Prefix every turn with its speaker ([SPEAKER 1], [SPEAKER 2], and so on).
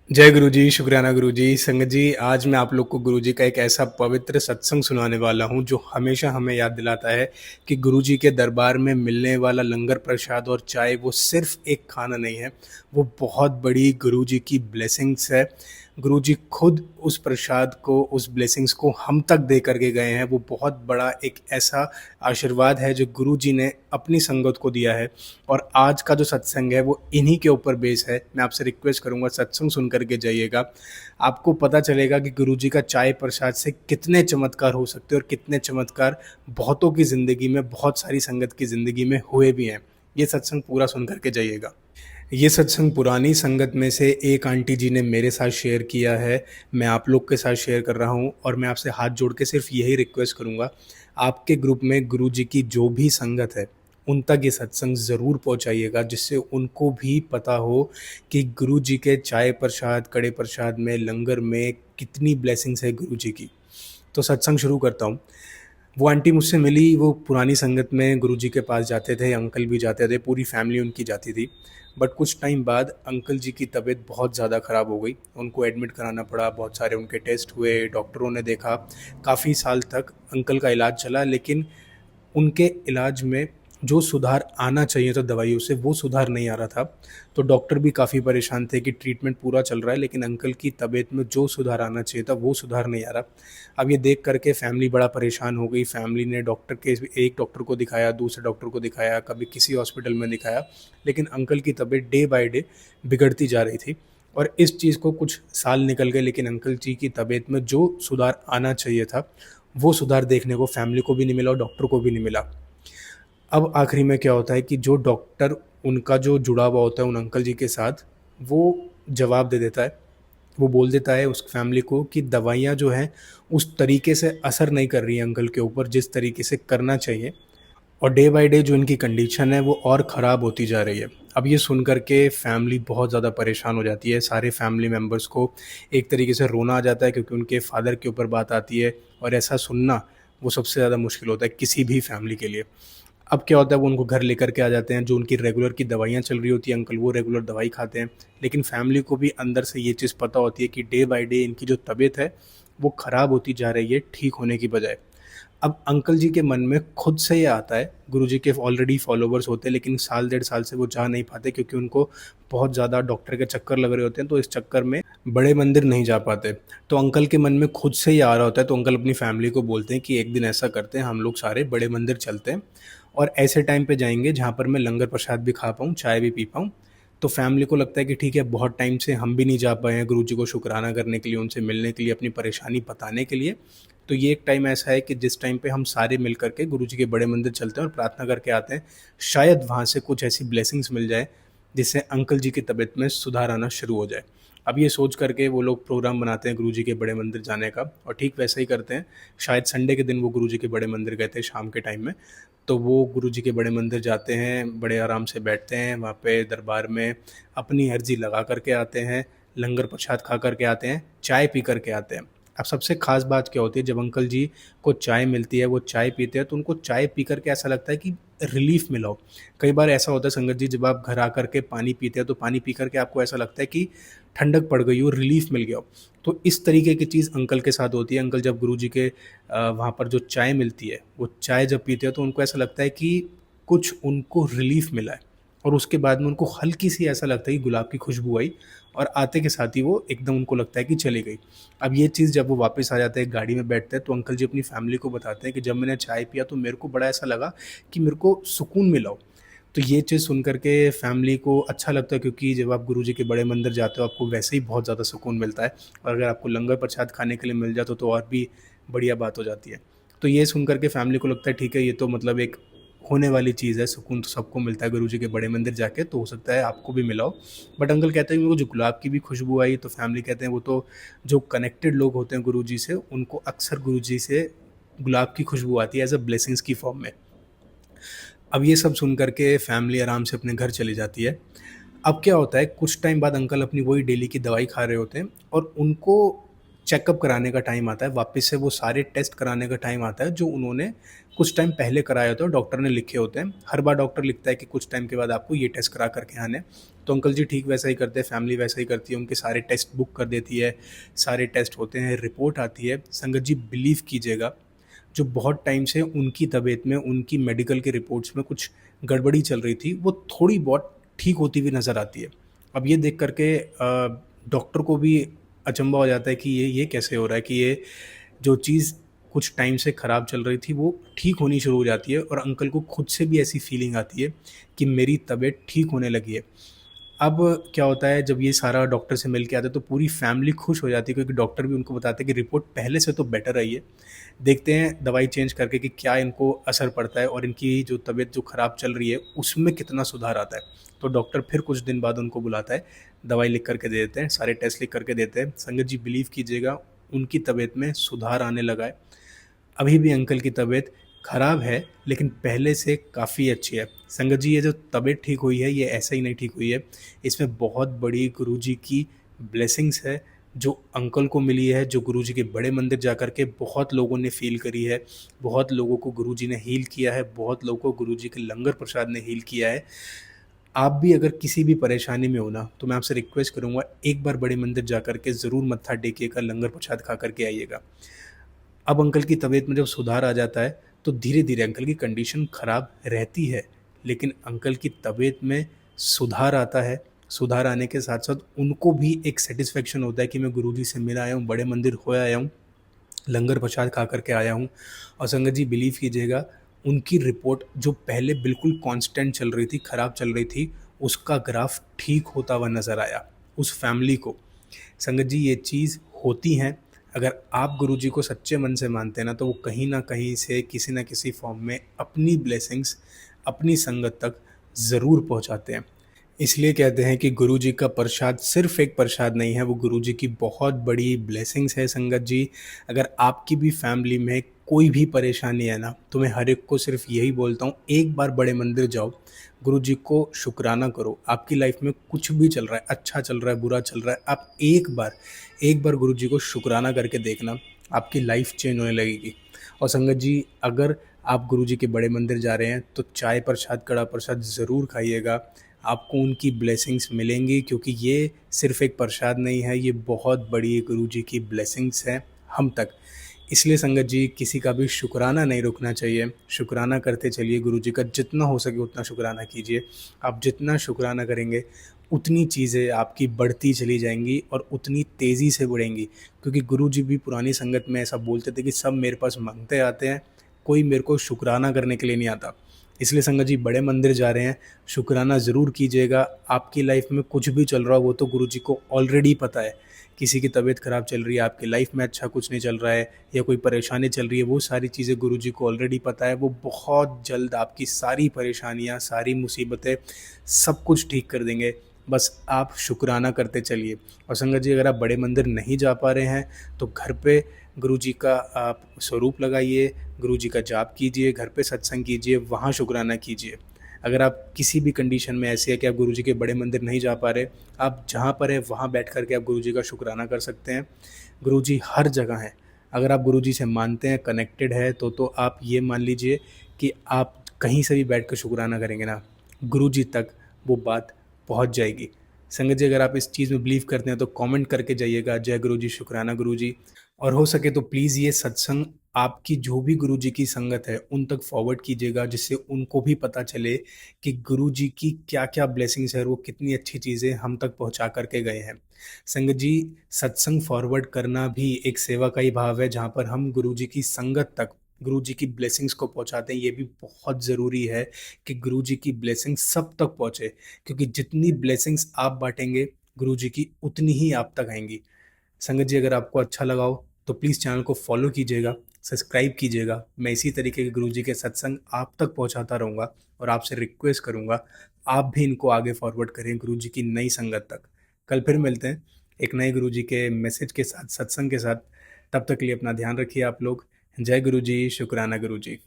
[SPEAKER 1] जय गुरु जी, शुक्राना गुरु जी। संगत जी, आज मैं आप लोग को गुरु जी का एक ऐसा पवित्र सत्संग सुनाने वाला हूँ, जो हमेशा हमें याद दिलाता है कि गुरु जी के दरबार में मिलने वाला लंगर प्रसाद और चाय वो सिर्फ एक खाना नहीं है, वो बहुत बड़ी गुरु जी की ब्लेसिंग्स है। गुरु जी खुद उस प्रसाद को, उस ब्लेसिंग्स को हम तक दे करके गए हैं। वो बहुत बड़ा एक ऐसा आशीर्वाद है जो गुरु जी ने अपनी संगत को दिया है। और आज का जो सत्संग है वो इन्हीं के ऊपर बेस है। मैं आपसे रिक्वेस्ट करूंगा, सत्संग सुन करके जाइएगा। आपको पता चलेगा कि गुरु जी का चाय प्रसाद से कितने चमत्कार हो सकते हैं और कितने चमत्कार बहुतों की ज़िंदगी में, बहुत सारी संगत की ज़िंदगी में हुए भी हैं। ये सत्संग पूरा सुन करके जाइएगा। ये सत्संग पुरानी संगत में से एक आंटी जी ने मेरे साथ शेयर किया है। मैं आप लोग के साथ शेयर कर रहा हूँ और मैं आपसे हाथ जोड़ के सिर्फ यही रिक्वेस्ट करूँगा, आपके ग्रुप में गुरु जी की जो भी संगत है, उन तक ये सत्संग ज़रूर पहुँचाइएगा, जिससे उनको भी पता हो कि गुरु जी के चाय प्रसाद, कड़े प्रसाद में, लंगर में कितनी ब्लेसिंग्स है गुरु जी की। तो सत्संग शुरू करता हूँ। वो आंटी मुझसे मिली, वो पुरानी संगत में गुरुजी के पास जाते थे, अंकल भी जाते थे, पूरी फैमिली उनकी जाती थी। बट कुछ टाइम बाद अंकल जी की तबीयत बहुत ज़्यादा ख़राब हो गई, उनको एडमिट कराना पड़ा, बहुत सारे उनके टेस्ट हुए, डॉक्टरों ने देखा, काफ़ी साल तक अंकल का इलाज चला, लेकिन उनके इलाज में जो सुधार आना चाहिए था दवाइयों से, वो सुधार नहीं आ रहा था। तो डॉक्टर भी काफ़ी परेशान थे कि ट्रीटमेंट पूरा चल रहा है, लेकिन अंकल की तबीयत में जो सुधार आना चाहिए था, वो सुधार नहीं आ रहा। अब ये देख कर के फैमिली बड़ा परेशान हो गई। फैमिली ने डॉक्टर के, एक डॉक्टर को दिखाया, दूसरे डॉक्टर को दिखाया, कभी किसी हॉस्पिटल में दिखाया, लेकिन अंकल की तबीयत डे बाय डे बिगड़ती जा रही थी। और इस चीज़ को कुछ साल निकल गए, लेकिन अंकल जी की तबीयत में जो सुधार आना चाहिए था, वो सुधार देखने को फैमिली को भी नहीं मिला और डॉक्टर को भी नहीं मिला। अब आखिरी में क्या होता है कि जो डॉक्टर, उनका जो जुड़ा हुआ होता है उन अंकल जी के साथ, वो जवाब दे देता है। वो बोल देता है उस फैमिली को कि दवाइयाँ जो हैं उस तरीके से असर नहीं कर रही हैं अंकल के ऊपर जिस तरीके से करना चाहिए, और डे बाय डे जो इनकी कंडीशन है वो और ख़राब होती जा रही है। अब ये सुन कर के फैमिली बहुत ज़्यादा परेशान हो जाती है। सारे फैमिली मेंबर्स को एक तरीके से रोना आ जाता है, क्योंकि उनके फादर के ऊपर बात आती है, और ऐसा सुनना वो सबसे ज़्यादा मुश्किल होता है किसी भी फैमिली के लिए। अब क्या होता है, वो उनको घर लेकर के आ जाते हैं, जो उनकी रेगुलर की दवाइयाँ चल रही होती हैं, अंकल वो रेगुलर दवाई खाते हैं। लेकिन फैमिली को भी अंदर से ये चीज़ पता होती है कि डे बाय डे इनकी जो तबीयत है, वो ख़राब होती जा रही है, ठीक होने की बजाय। अब अंकल जी के मन में खुद से ये आता है, गुरुजी के ऑलरेडी फॉलोवर्स होते हैं, लेकिन साल डेढ़ साल से वो जा नहीं पाते, क्योंकि उनको बहुत ज़्यादा डॉक्टर के चक्कर लग रहे होते हैं, तो इस चक्कर में बड़े मंदिर नहीं जा पाते। तो अंकल के मन में खुद से ही आ रहा होता है, तो अंकल अपनी फैमिली को बोलते हैं कि एक दिन ऐसा करते हैं, हम लोग सारे बड़े मंदिर चलते हैं और ऐसे टाइम पे जाएंगे जहाँ पर मैं लंगर प्रसाद भी खा पाऊँ, चाय भी पी पाऊँ। तो फैमिली को लगता है कि ठीक है, बहुत टाइम से हम भी नहीं जा पाए हैं गुरुजी को शुक्राना करने के लिए, उनसे मिलने के लिए, अपनी परेशानी बताने के लिए। तो ये एक टाइम ऐसा है कि जिस टाइम पे हम सारे मिल कर के गुरुजी के बड़े मंदिर चलते हैं और प्रार्थना करके आते हैं, शायद वहाँ से कुछ ऐसी ब्लेसिंग्स मिल जाए जिससे अंकल जी की तबीयत में सुधार आना शुरू हो जाए। अब ये सोच करके वो लोग प्रोग्राम बनाते हैं गुरुजी के बड़े मंदिर जाने का, और ठीक वैसा ही करते हैं। शायद संडे के दिन वो गुरुजी के बड़े मंदिर गए थे शाम के टाइम में। तो वो गुरुजी के बड़े मंदिर जाते हैं, बड़े आराम से बैठते हैं वहाँ पे दरबार में, अपनी अर्जी लगा करके आते हैं, लंगर प्रसाद खा करके आते हैं, चाय पी करके आते हैं। अब सबसे ख़ास बात क्या होती है, जब अंकल जी को चाय मिलती है, वो चाय पीते हैं, तो उनको चाय पी करके ऐसा लगता है कि रिलीफ़ मिला हो। कई बार ऐसा होता है संगत जी, जब आप घर आकर के पानी पीते हैं, तो पानी पी करके आपको ऐसा लगता है कि ठंडक पड़ गई हो, रिलीफ़ मिल गया हो। तो इस तरीके की चीज़ अंकल के साथ होती है। अंकल जब गुरुजी के वहाँ पर जो चाय मिलती है, वो चाय जब पीते हैं, तो उनको ऐसा लगता है कि कुछ उनको रिलीफ़ मिला है, और उसके बाद में उनको हल्की-सी ऐसा लगता है कि गुलाब की खुशबू आई, और आते के साथ ही वो एकदम उनको लगता है कि चली गई। अब ये चीज़ जब वो वापस आ जाते हैं, गाड़ी में बैठते हैं, तो अंकल जी अपनी फैमिली को बताते हैं कि जब मैंने चाय पिया तो मेरे को बड़ा ऐसा लगा कि मेरे को सुकून मिला हो। तो ये चीज़ सुन कर के फैमिली को अच्छा लगता है, क्योंकि जब आप गुरुजी के बड़े मंदिर जाते हो, आपको वैसे ही बहुत ज़्यादा सुकून मिलता है, और अगर आपको लंगर प्रसाद खाने के लिए मिल जाए तो और भी बढ़िया बात हो जाती है। तो ये सुन कर के फैमिली को लगता है ठीक है, ये तो मतलब एक होने वाली चीज़ है, सुकून तो सबको मिलता है गुरुजी के बड़े मंदिर जाके, तो हो सकता है आपको भी मिला हो। बट अंकल कहते हैं कि मेरे को जो गुलाब की भी खुशबू आई, तो फैमिली कहते हैं वो तो जो कनेक्टेड लोग होते हैं गुरुजी से, उनको अक्सर गुरुजी से गुलाब की खुशबू आती है एज़ अ ब्लेसिंग्स की फॉर्म में। अब ये सब सुन कर के फैमिली आराम से अपने घर चली जाती है। अब क्या होता है, कुछ टाइम बाद अंकल अपनी वही डेली की दवाई खा रहे होते हैं, और उनको चेकअप कराने का टाइम आता है, वापस से वो सारे टेस्ट कराने का टाइम आता है जो उन्होंने कुछ टाइम पहले कराया होता है, डॉक्टर ने लिखे होते हैं। हर बार डॉक्टर लिखता है कि कुछ टाइम के बाद आपको ये टेस्ट करा करके आने हैं। तो अंकल जी ठीक वैसा ही करते हैं, फैमिली वैसा ही करती है, उनके सारे टेस्ट बुक कर देती है, सारे टेस्ट होते हैं, रिपोर्ट आती है। संगत जी बिलीव कीजिएगा, जो बहुत टाइम से उनकी तबीयत में, उनकी मेडिकल की रिपोर्ट्स में कुछ गड़बड़ी चल रही थी, वो थोड़ी बहुत ठीक होती हुई नज़र आती है। अब ये देख कर के डॉक्टर को भी अचंभा हो जाता है कि ये कैसे हो रहा है कि ये जो चीज़ कुछ टाइम से ख़राब चल रही थी वो ठीक होनी शुरू हो जाती है, और अंकल को खुद से भी ऐसी फीलिंग आती है कि मेरी तबीयत ठीक होने लगी है। अब क्या होता है, जब ये सारा डॉक्टर से मिल के आता है तो पूरी फैमिली खुश हो जाती है, क्योंकि डॉक्टर भी उनको बताते हैं कि रिपोर्ट पहले से तो बेटर आई है। देखते हैं दवाई चेंज करके कि क्या इनको असर पड़ता है और इनकी जो तबीयत जो ख़राब चल रही है उसमें कितना सुधार आता है। तो डॉक्टर फिर कुछ दिन बाद उनको बुलाता है, दवाई लिख करके दे देते हैं, सारे टेस्ट लिख करके देते हैं। संगत जी बिलीव कीजिएगा, उनकी तबीयत में सुधार आने लगा है। अभी भी अंकल की तबीयत ख़राब है, लेकिन पहले से काफ़ी अच्छी है। संगत जी ये जो तबीयत ठीक हुई है, ये ऐसे ही नहीं ठीक हुई है, इसमें बहुत बड़ी गुरुजी की ब्लेसिंग्स है जो अंकल को मिली है, जो गुरुजी के बड़े मंदिर जा कर के बहुत लोगों ने फ़ील करी है, बहुत लोगों को गुरुजी ने हील किया है, बहुत लोगों को गुरुजी के लंगर प्रसाद ने हील किया है। आप भी अगर किसी भी परेशानी में हो ना, तो मैं आपसे रिक्वेस्ट करूँगा, एक बार बड़े मंदिर जा कर के ज़रूर मत्था टेकिएगा, लंगर प्रसाद खा कर के आइएगा। अब अंकल की तबीयत में जब सुधार आ जाता है, तो धीरे-धीरे अंकल की कंडीशन ख़राब रहती है, लेकिन अंकल की तबीयत में सुधार आता है। सुधार आने के साथ-साथ उनको भी एक सैटिस्फैक्शन होता है कि मैं गुरुजी से मिल आया हूँ, बड़े मंदिर हो आया हूँ, लंगर प्रसाद खा कर के आया हूँ। और संगत जी बिलीव कीजिएगा, उनकी रिपोर्ट जो पहले बिल्कुल कांस्टेंट चल रही थी, ख़राब चल रही थी, उसका ग्राफ ठीक होता हुआ नज़र आया, उस फैमिली को। संगत जी ये चीज़ होती हैं, अगर आप गुरुजी को सच्चे मन से मानते हैं ना, तो वो कहीं न कहीं से किसी न किसी फ़ॉर्म में अपनी ब्लेसिंग्स, अपनी संगत तक ज़रूर पहुँचाते हैं। इसलिए कहते हैं कि गुरुजी का प्रसाद सिर्फ़ एक प्रसाद नहीं है, वो गुरुजी की बहुत बड़ी ब्लेसिंग्स है संगत जी। अगर आपकी भी फैमिली में कोई भी परेशानी है ना, तो मैं हर एक को सिर्फ़ यही बोलता हूँ, एक बार बड़े मंदिर जाओ, गुरुजी को शुकराना करो। आपकी लाइफ़ में कुछ भी चल रहा है, अच्छा चल रहा है, बुरा चल रहा है, आप एक बार गुरुजी को शुकराना करके देखना, आपकी लाइफ़ चेंज होने लगेगी। और संगत जी, अगर आप गुरुजी के बड़े मंदिर जा रहे हैं, तो चाय प्रसाद, कड़ा प्रसाद ज़रूर खाइएगा। आपको उनकी ब्लेसिंग्स मिलेंगी, क्योंकि ये सिर्फ़ एक प्रसाद नहीं है, ये बहुत बड़ी गुरुजी की ब्लेसिंग्स हैं हम तक। इसलिए संगत जी, किसी का भी शुकराना नहीं रुकना चाहिए, शुकराना करते चलिए गुरुजी का, जितना हो सके उतना शुकराना कीजिए। आप जितना शुकराना करेंगे, उतनी चीज़ें आपकी बढ़ती चली जाएँगी और उतनी तेज़ी से बढ़ेंगी। क्योंकि गुरुजी भी पुरानी संगत में ऐसा बोलते थे कि सब मेरे पास माँगते आते हैं, कोई मेरे को शुकराना करने के लिए नहीं आता। इसलिए संगत जी, बड़े मंदिर जा रहे हैं, शुकराना ज़रूर कीजिएगा। आपकी लाइफ़ में कुछ भी चल रहा हो, वो तो गुरुजी को ऑलरेडी पता है। किसी की तबीयत ख़राब चल रही है, आपकी लाइफ़ में अच्छा कुछ नहीं चल रहा है, या कोई परेशानी चल रही है, वो सारी चीज़ें गुरुजी को ऑलरेडी पता है। वो बहुत जल्द आपकी सारी परेशानियाँ, सारी मुसीबतें, सब कुछ ठीक कर देंगे। बस आप शुकराना करते चलिए। और संगत जी, अगर आप बड़े मंदिर नहीं जा पा रहे हैं, तो घर पे गुरुजी का आप स्वरूप लगाइए, गुरुजी का जाप कीजिए, घर पे सत्संग कीजिए, वहाँ शुकराना कीजिए। अगर आप किसी भी कंडीशन में ऐसी है कि आप गुरुजी के बड़े मंदिर नहीं जा पा रहे, आप जहाँ पर हैं वहाँ बैठ कर के आप गुरुजी का शुकराना कर सकते हैं। गुरुजी हर जगह हैं। अगर आप गुरुजी से मानते हैं, कनेक्टेड है, तो आप ये मान लीजिए कि आप कहीं से भी बैठ कर शुकराना करेंगे ना, गुरुजी तक वो बात पहुँच जाएगी। संगत जी, अगर आप इस चीज़ में बिलीव करते हैं तो कमेंट करके जाइएगा, जय गुरुजी, शुकराना गुरुजी। और हो सके तो प्लीज़ ये सत्संग आपकी जो भी गुरुजी की संगत है उन तक फॉरवर्ड कीजिएगा, जिससे उनको भी पता चले कि गुरुजी की क्या-क्या ब्लेसिंग्स है और वो कितनी अच्छी चीज़ें हम तक पहुँचा कर के गए हैं। संगत जी, सत्संग फॉरवर्ड करना भी एक सेवा का ही भाव है, जहाँ पर हम गुरुजी की संगत तक गुरुजी की ब्लेसिंग्स को पहुँचाते हैं। ये भी बहुत ज़रूरी है कि गुरुजी की ब्लेसिंग्स सब तक पहुँचे, क्योंकि जितनी ब्लेसिंग्स आप बाँटेंगे, गुरुजी की उतनी ही आप तक आएँगी। संगत जी, अगर आपको अच्छा लगा हो तो प्लीज़ चैनल को फॉलो कीजिएगा, सब्सक्राइब कीजिएगा। मैं इसी तरीके के गुरुजी के सत्संग आप तक पहुंचाता रहूँगा, और आपसे रिक्वेस्ट करूँगा, आप भी इनको आगे फॉरवर्ड करें गुरुजी की नई संगत तक। कल फिर मिलते हैं एक नए गुरुजी के मैसेज के साथ, सत्संग के साथ। तब तक के लिए अपना ध्यान रखिए आप लोग। जय गुरुजी, शुकराना गुरुजी।